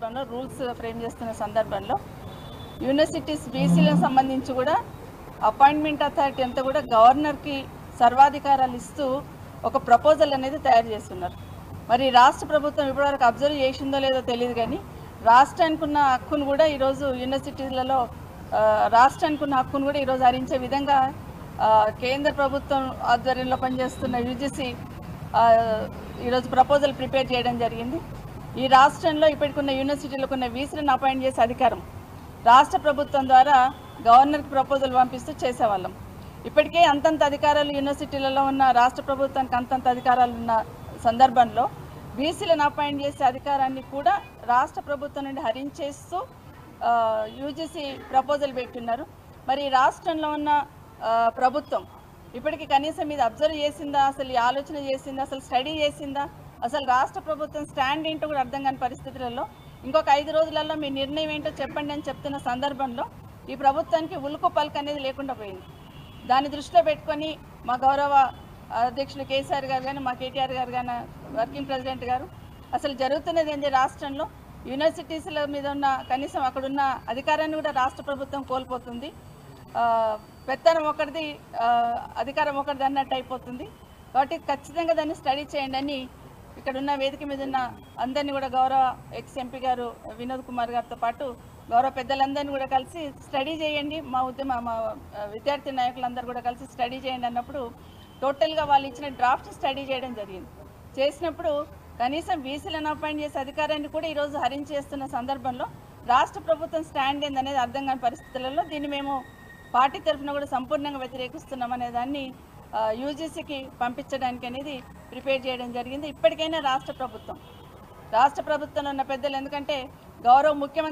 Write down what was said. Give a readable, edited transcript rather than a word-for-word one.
సందర్భంలో rules frame చేస్తున్న సందర్భంలో యూనివర్సిటీస్ బీసీలకు సంబంధించి కూడా అపాయింట్మెంట్ అథారిటీ అంతా కూడా గవర్నర్కి సర్వాధికారాలు ఇస్తూ ఒక ప్రపోజల్ అనేది తయారు చేస్తున్నారు. మరి రాష్ట్ర ప్రభుత్వం ఇప్పటివరకు అబ్జర్వ్ చేసిందో లేదో తెలియదు, కానీ రాష్ట్రానికి ఉన్న హక్కును కూడా ఈరోజు యూనివర్సిటీలలో రాష్ట్రానికి ఉన్న హక్కును కూడా ఈరోజు హరించే విధంగా కేంద్ర ప్రభుత్వం ఆధ్వర్యంలో పనిచేస్తున్న యూజీసీ ఈరోజు ప్రపోజల్ ప్రిపేర్ చేయడం జరిగింది. ఈ రాష్ట్రంలో ఇప్పటికున్న యూనివర్సిటీలకు ఉన్న వీసీలను అపాయింట్ చేసే అధికారం రాష్ట్ర ప్రభుత్వం ద్వారా గవర్నర్కి ప్రపోజల్ పంపిస్తూ చేసేవాళ్ళం. ఇప్పటికే అంతంత అధికారాలు యూనివర్సిటీలలో ఉన్న రాష్ట్ర ప్రభుత్వానికి అంతంత అధికారాలు ఉన్న సందర్భంలో బీసీలను అపాయింట్ చేసే అధికారాన్ని కూడా రాష్ట్ర ప్రభుత్వం నుండి హరించేస్తూ యూజీసీ ప్రపోజల్ పెట్టున్నారు. మరి రాష్ట్రంలో ఉన్న ప్రభుత్వం ఇప్పటికీ కనీసం ఇది అబ్జర్వ్ చేసిందా, అసలు ఈ ఆలోచన చేసిందా, అసలు స్టడీ చేసిందా, అసలు రాష్ట్ర ప్రభుత్వం స్టాండ్ ఏంటో కూడా అర్థం కాని పరిస్థితులలో ఇంకొక 5 రోజులలో మీ నిర్ణయం ఏంటో చెప్పండి అని చెప్తున్న సందర్భంలో ఈ ప్రభుత్వానికి ఉలుకు పలుకు అనేది లేకుండా పోయింది. దాన్ని దృష్టిలో పెట్టుకొని మా గౌరవ అధ్యక్షులు కేసీఆర్ గారు కానీ, మా కేటీఆర్ గారు కానీ, వర్కింగ్ ప్రెసిడెంట్ గారు అసలు జరుగుతున్నది ఏంటి, రాష్ట్రంలో యూనివర్సిటీస్ల మీద ఉన్న కనీసం అక్కడున్న అధికారాన్ని కూడా రాష్ట్ర ప్రభుత్వం కోల్పోతుంది. పెత్తనం ఒకటిది, అధికారం ఒకటిది అన్నట్టు అయిపోతుంది. కాబట్టి ఖచ్చితంగా దాన్ని స్టడీ చేయండి అని ఇక్కడ ఉన్న వేదిక మీద ఉన్న అందరినీ కూడా గౌరవ ఎక్స్ ఎంపీ గారు వినోద్ కుమార్ గారితో పాటు గౌరవ పెద్దలందరినీ కూడా కలిసి స్టడీ చేయండి, మా విద్యార్థి నాయకులందరూ కూడా కలిసి స్టడీ చేయండి అన్నప్పుడు టోటల్గా వాళ్ళు ఇచ్చిన డ్రాఫ్ట్ స్టడీ చేయడం జరిగింది. చేసినప్పుడు కనీసం బీసీలను అపాయింట్ చేసే అధికారాన్ని కూడా ఈరోజు హరించేస్తున్న సందర్భంలో రాష్ట్ర ప్రభుత్వం స్టాండ్ ఏందనేది అర్థం కాని పరిస్థితులలో దీన్ని మేము పార్టీ తరఫున కూడా సంపూర్ణంగా వ్యతిరేకిస్తున్నాం అనే దాన్ని యూజీసీకి పంపించడానికి అనేది ప్రిపేర్ చేయడం జరిగింది. ఇప్పటికైనా రాష్ట్ర ప్రభుత్వంలో ఉన్న పెద్దలు, ఎందుకంటే గౌరవ ముఖ్యమంత్రి